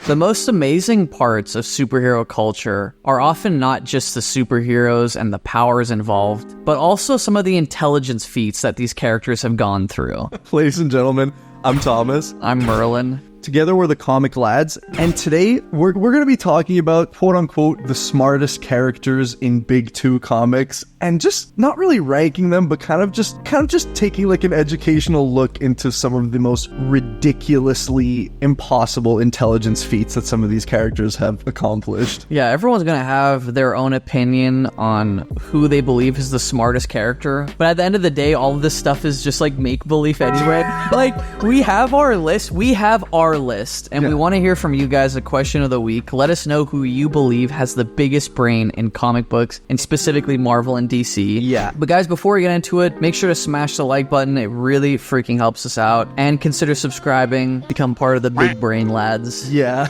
The most amazing parts of superhero culture are often not just the superheroes and the powers involved, but also some of the intelligence feats that these characters have gone through. Ladies and gentlemen, I'm Thomas. I'm Merlin. Together we're the Comic Lads, and today we're going to be talking about, quote-unquote, the smartest characters in Big Two comics, and just not really ranking them, but kind of just taking like an educational look into some of the most ridiculously impossible intelligence feats that some of these characters have accomplished. Yeah, everyone's going to have their own opinion on who they believe is the smartest character, but at the end of the day, all of this stuff is just like make-believe anyway. Like, we have our list, and we want to hear from you guys. A question of the week. Let us know who you believe has the biggest brain in comic books, and specifically Marvel and DC. Yeah. But guys, before we get into it, make sure to smash the like button. It really freaking helps us out. And consider subscribing. Become part of the Big Brain Lads. Yeah.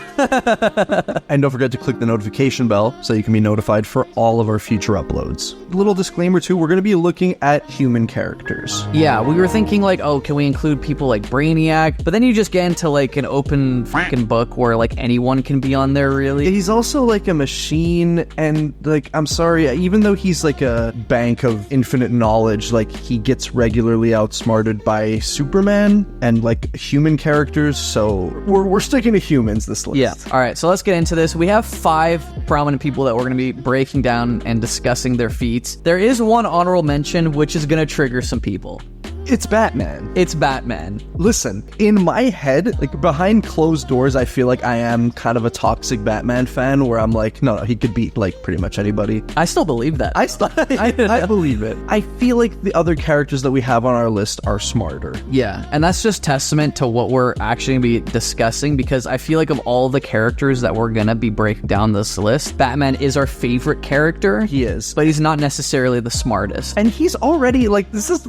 And don't forget to click the notification bell so you can be notified for all of our future uploads. A little disclaimer too, we're going to be looking at human characters. Yeah, we were thinking like, oh, can we include people like Brainiac? But then you just get into like an open freaking book where like anyone can be on there, really. He's also like a machine, and like, I'm sorry, even though he's like a bank of infinite knowledge, like he gets regularly outsmarted by Superman and like human characters, so we're sticking to humans this list. Yeah. All right, so let's get into this. We have 5 prominent people that we're going to be breaking down and discussing their feats. There is one honorable mention which is going to trigger some people. It's Batman. It's Batman. Listen, in my head, like behind closed doors, I feel like I am kind of a toxic Batman fan where I'm like, no, he could beat like pretty much anybody. I still believe that. I believe it. I feel like the other characters that we have on our list are smarter. Yeah, and that's just testament to what we're actually going to be discussing, because I feel like of all the characters that we're going to be breaking down this list, Batman is our favorite character. He is. But he's not necessarily the smartest. And he's already like, this is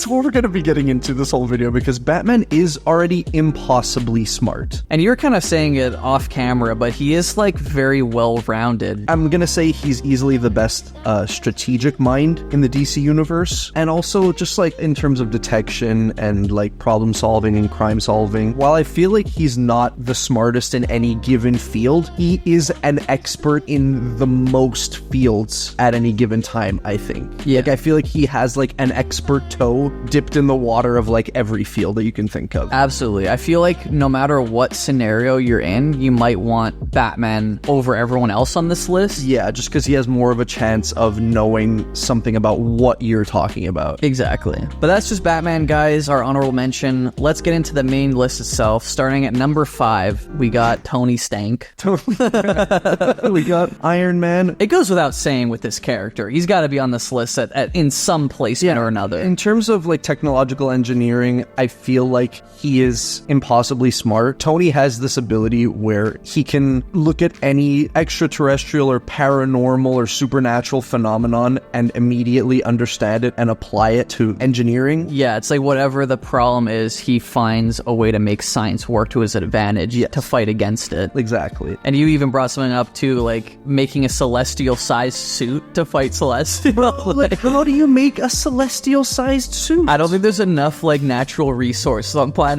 what we're going to be getting into this whole video, because Batman is already impossibly smart. And you're kind of saying it off camera, but he is like very well-rounded. I'm gonna say he's easily the best strategic mind in the DC universe, and also just like in terms of detection and like problem solving and crime solving. While I feel like he's not the smartest in any given field, he is an expert in the most fields at any given time, I think. Yeah. Like, I feel like he has like an expert toe dipped in the water of like every field that you can think of. Absolutely. I feel like no matter what scenario you're in, you might want Batman over everyone else on this list. Yeah, just because he has more of a chance of knowing something about what you're talking about. Exactly. But that's just Batman, guys, our honorable mention. Let's get into the main list itself. Starting at number 5, we got Tony Stank. We got Iron Man. It goes without saying with this character, he's got to be on this list in some place or another. In terms of like technological engineering, I feel like he is impossibly smart. Tony has this ability where he can look at any extraterrestrial or paranormal or supernatural phenomenon and immediately understand it and apply it to engineering. Yeah, it's like whatever the problem is, he finds a way to make science work to his advantage to fight against it. Exactly. And you even brought something up too, like making a celestial-sized suit to fight Celestial. Like, how do you make a celestial-sized suit? I don't think there's enough like natural resources on planet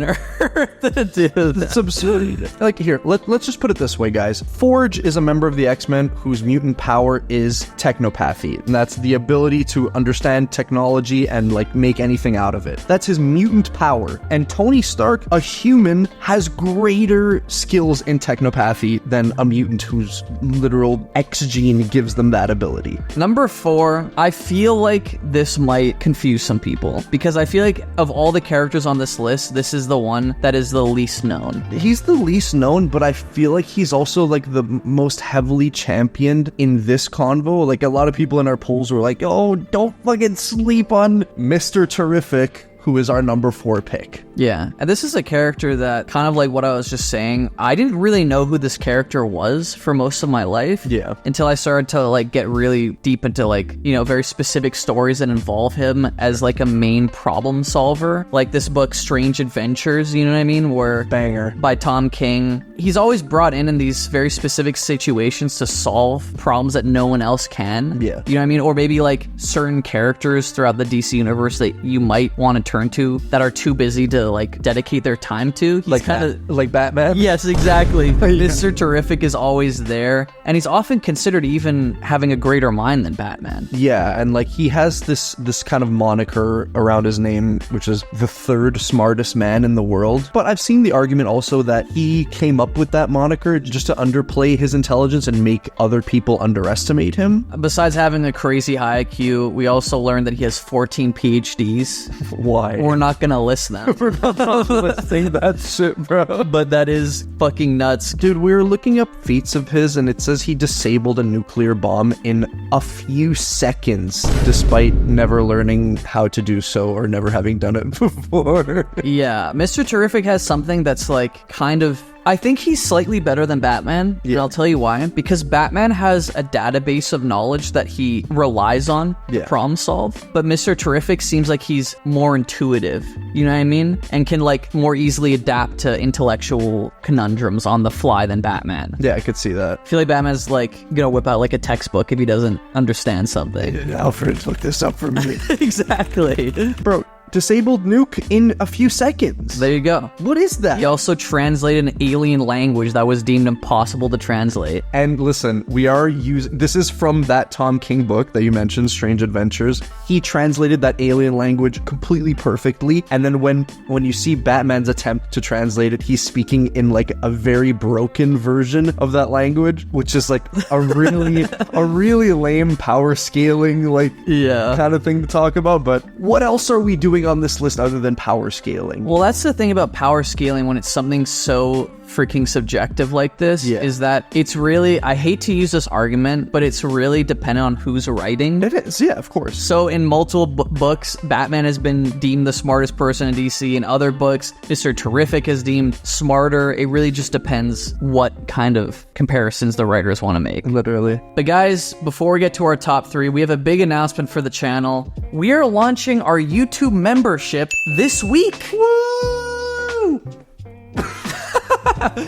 Earth to do that. It's absurd. Like, here, let's just put it this way, guys. Forge is a member of the X-Men whose mutant power is technopathy, and that's the ability to understand technology and like make anything out of it. That's his mutant power. And Tony Stark, a human, has greater skills in technopathy than a mutant whose literal X gene gives them that ability. Number 4, I feel like this might confuse some people, because I feel like of all the characters on this list, this is the one that is the least known. He's the least known, but I feel like he's also like the most heavily championed in this convo. Like, a lot of people in our polls were like, oh, don't fucking sleep on Mr. Terrific, who is our number 4 pick. Yeah, and this is a character that, kind of like what I was just saying, I didn't really know who this character was for most of my life. Yeah. Until I started to like get really deep into like, you know, very specific stories that involve him as like a main problem solver. Like this book, Strange Adventures, you know what I mean? Where Banger. By Tom King. He's always brought in these very specific situations to solve problems that no one else can. Yeah. You know what I mean? Or maybe like certain characters throughout the DC universe that you might want to turn to that are too busy to like dedicate their time to. He's kind of like Batman. Yes, exactly. Mr. Terrific is always there, and he's often considered even having a greater mind than Batman. Yeah, and like he has this kind of moniker around his name, which is the third smartest man in the world. But I've seen the argument also that he came up with that moniker just to underplay his intelligence and make other people underestimate him. Besides having a crazy high IQ, we also learned that he has 14 PhDs. Why? We're not gonna list them. We're not listing that shit, bro. But that is fucking nuts. Dude, we were looking up feats of his, and it says he disabled a nuclear bomb in a few seconds, despite never learning how to do so or never having done it before. Yeah, Mr. Terrific has something that's like kind of... I think he's slightly better than Batman, and I'll tell you why. Because Batman has a database of knowledge that he relies on to problem solve, but Mr. Terrific seems like he's more intuitive, you know what I mean? And can like more easily adapt to intellectual conundrums on the fly than Batman. Yeah, I could see that. I feel like Batman's like gonna whip out like a textbook if he doesn't understand something. Alfred, look this up for me. Exactly. Bro, disabled nuke in a few seconds. There you go. What is that? He also translated an alien language that was deemed impossible to translate. And listen, we are using... This is from that Tom King book that you mentioned, Strange Adventures. He translated that alien language completely perfectly. And then when you see Batman's attempt to translate it, he's speaking in like a very broken version of that language, which is like a really lame power scaling like kind of thing to talk about. But what else are we doing on this list other than power scaling? Well, that's the thing about power scaling when it's something so freaking subjective like this, is that it's really, I hate to use this argument, but it's really dependent on who's writing. It is, yeah, of course. So in multiple books, Batman has been deemed the smartest person in DC. In other books, Mr. Terrific is deemed smarter. It really just depends what kind of comparisons the writers want to make. Literally. But guys, before we get to our top 3, we have a big announcement for the channel. We are launching our YouTube membership this week. Woo!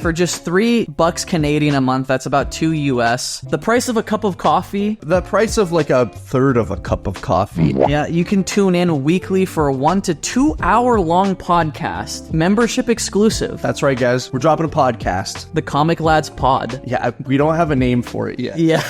For just $3 Canadian a month, that's about $2 US. The price of a cup of coffee. The price of like a third of a cup of coffee. Yeah, you can tune in weekly for a 1 to 2 hour long podcast. Membership exclusive. That's right, guys. We're dropping a podcast. The Comic Lads Pod. Yeah, we don't have a name for it yet. Yeah.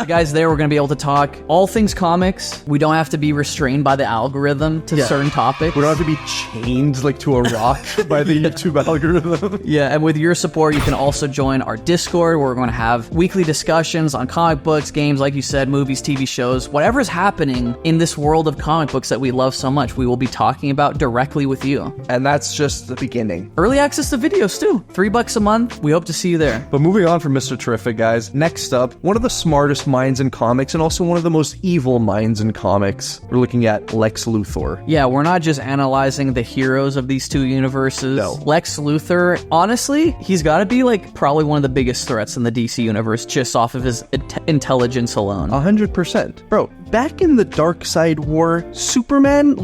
Guys, there we're going to be able to talk all things comics. We don't have to be restrained by the algorithm to certain topics. We don't have to be chained like to a rock by the YouTube algorithm. Yeah, and with your support, you can also join our Discord where we're going to have weekly discussions on comic books, games, like you said, movies, TV shows, whatever's happening in this world of comic books that we love so much, we will be talking about directly with you. And that's just the beginning. Early access to videos too. $3 a month. We hope to see you there. But moving on from Mr. Terrific, guys, next up, one of the smartest minds in comics and also one of the most evil minds in comics. We're looking at Lex Luthor. Yeah, we're not just analyzing the heroes of these two universes. No. Lex Luthor, honestly, he's got to be like probably one of the biggest threats in the DC universe just off of his intelligence alone. 100%. Bro, back in the Darkseid War, Superman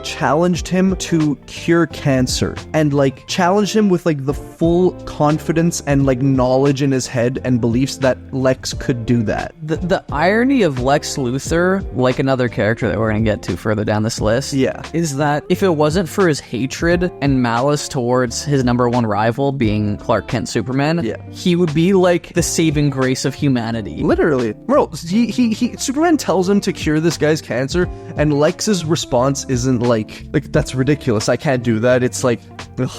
challenged him to cure cancer and like challenged him with like the full confidence and like knowledge in his head and beliefs that Lex could do that. The irony of Lex Luthor, like another character that we're going to get to further down this list, is that if it wasn't for his hatred and malice towards his number one rival being Clark Kent Superman, he would be like the saving grace of humanity. Literally. Bro, Superman tells him to cure this guy's cancer, and Lex's response isn't like that's ridiculous, I can't do that. It's like, ugh,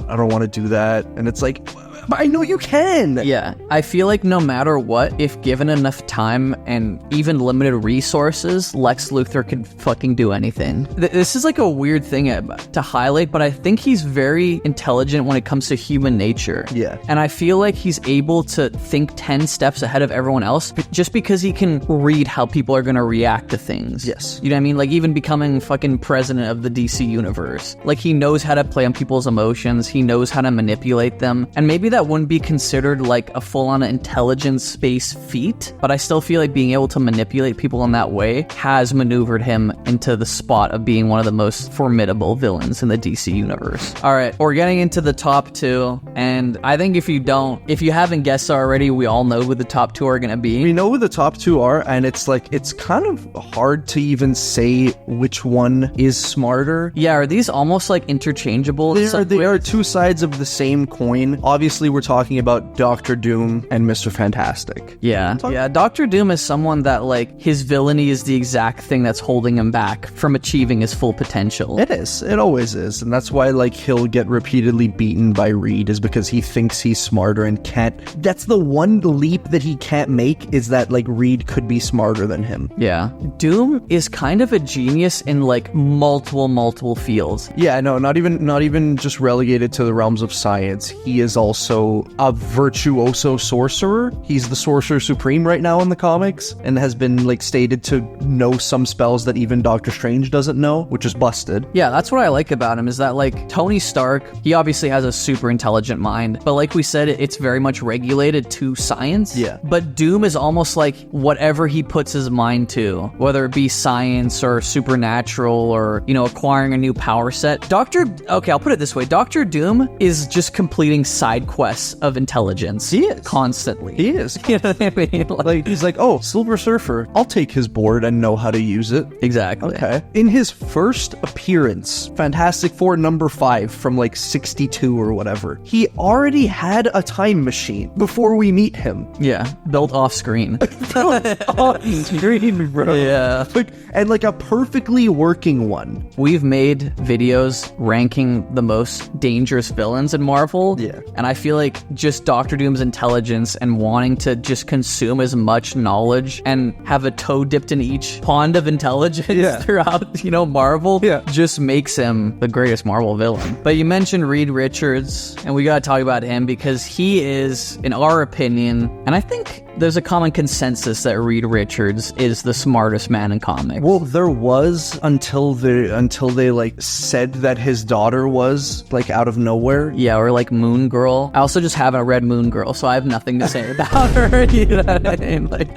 I don't want to do that. And it's like, but I know you can. Yeah, I feel like no matter what, if given enough time and even limited resources, Lex Luthor could fucking do anything. This is like a weird thing to highlight, but I think he's very intelligent when it comes to human nature. Yeah. And I feel like he's able to think 10 steps ahead of everyone else just because he can read how people are going to react to things. Yes. You know what I mean? Like even becoming fucking president of the DC universe. Like he knows how to play on people's emotions. He knows how to manipulate them. And maybe that wouldn't be considered like a full-on intelligence-based feat, but I still feel like being able to manipulate people in that way has maneuvered him into the spot of being one of the most formidable villains in the DC universe. All right, we're getting into the top two, and I think if you haven't guessed already, we all know who the top two are gonna be. We know who the top two are, and it's kind of hard to even say which one is smarter. Yeah, are these almost like interchangeable? They are two sides of the same coin. Obviously, we're talking about Doctor Doom and Mr. Fantastic. Yeah. Doctor Doom is someone that, like, his villainy is the exact thing that's holding him back from achieving his full potential. It is. It always is. And that's why, like, he'll get repeatedly beaten by Reed, is because he thinks he's smarter and can't. That's the one leap that he can't make, is that, like, Reed could be smarter than him. Yeah. Doom is kind of a genius in, like, multiple fields. Yeah, no, not even just relegated to the realms of science. He is also a virtuoso sorcerer. He's the sorcerer supreme right now in the comics, and has been, like, stated to know some spells that even Doctor Strange doesn't know, which is busted. Yeah, that's what I like about him, is that, like, Tony Stark, he obviously has a super intelligent mind, but like we said, it's very much regulated to science. Yeah. But Doom is almost like whatever he puts his mind to, whether it be science or supernatural or, you know, acquiring a new power set. I'll put it this way. Doctor Doom is just completing side quests of intelligence. He is. Constantly. He is. You know what I mean? Like, he's like, oh, Silver Surfer, I'll take his board and know how to use it. Exactly. Okay. In his first appearance, Fantastic Four number 5 from like 62 or whatever, he already had a time machine before we meet him. Yeah. Built off screen. On screen, bro. Yeah. And like a perfectly working one. We've made videos ranking the most dangerous villains in Marvel. Yeah. And I feel like just Doctor Doom's intelligence and wanting to just consume as much knowledge and have a toe dipped in each pond of intelligence throughout, you know, Marvel just makes him the greatest Marvel villain. But you mentioned Reed Richards, and we gotta talk about him because he is, in our opinion, and I think there's a common consensus that Reed Richards is the smartest man in comics. Well, there was until they like said that his daughter was, like, out of nowhere. Yeah, or like Moon Girl. I also just haven't read Moon Girl, so I have nothing to say about her. You know what I mean? Like,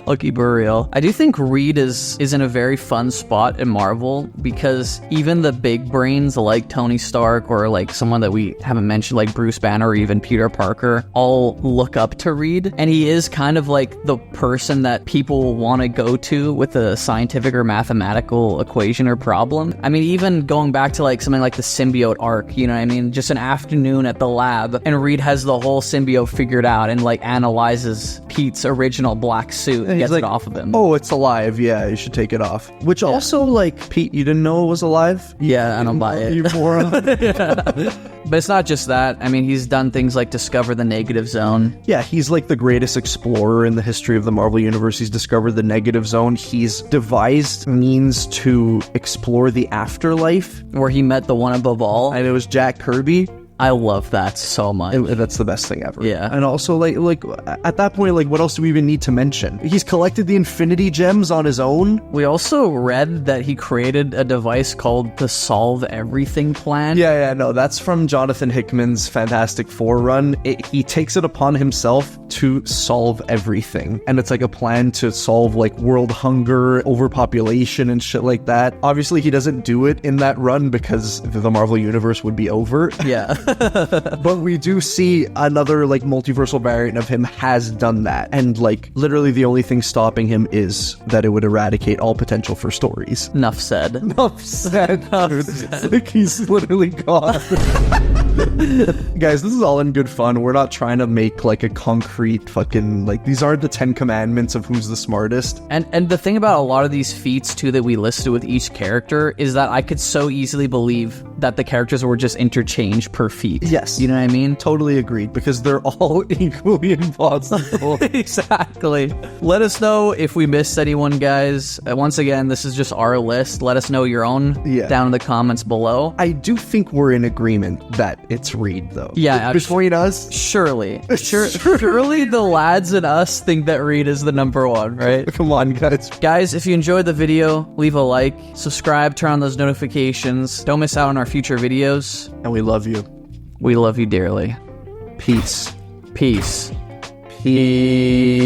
I'll keep it real. I do think Reed is in a very fun spot in Marvel because even the big brains like Tony Stark or like someone that we haven't mentioned like Bruce Banner or even Peter Parker all look up to Reed, and he is kind of like the person that people want to go to with a scientific or mathematical equation or problem. I mean, even going back to like something like the symbiote arc, you know what I mean? Just an afternoon at the lab and Reed has the whole symbiote figured out and like analyzes Pete's original black suit. Gets like, it off of him. Oh, it's alive. Yeah, you should take it off. Which also, like, Pete, you didn't know it was alive? Yeah, I don't buy it. You moron. But it's not just that. I mean, he's done things like discover the negative zone. Yeah, he's like the greatest explorer in the history of the Marvel Universe. He's discovered the negative zone. He's devised means to explore the afterlife. Where he met the one above all. And it was Jack Kirby. I love that so much. That's the best thing ever. Yeah. And also, like at that point, like, what else do we even need to mention? He's collected the Infinity Gems on his own. We also read that he created a device called the Solve Everything Plan. Yeah, no, that's from Jonathan Hickman's Fantastic Four run. He takes it upon himself to solve everything. And it's like a plan to solve, like, world hunger, overpopulation, and shit like that. Obviously, he doesn't do it in that run because the Marvel Universe would be over. Yeah. But we do see another, like, multiversal variant of him has done that. And, like, literally the only thing stopping him is that it would eradicate all potential for stories. Enough said. Enough said, dude. Like, he's literally gone. Guys, this is all in good fun. We're not trying to make, like, a concrete fucking, like, these aren't the 10 commandments of who's the smartest. And the thing about a lot of these feats, too, that we listed with each character is that I could so easily believe that the characters were just interchanged per feat. Yes. You know what I mean? Totally agreed, because they're all equally impossible. Exactly. Let us know if we missed anyone, guys. Once again, this is just our list. Let us know your own down in the comments below. I do think we're in agreement that it's Reed, though. Yeah. Between us? Surely. Surely the lads and us think that Reed is the number one, right? Come on, guys. Guys, if you enjoyed the video, leave a like, subscribe, turn on those notifications. Don't miss out on our future videos. And we love you. We love you dearly. Peace. Peace. Peace.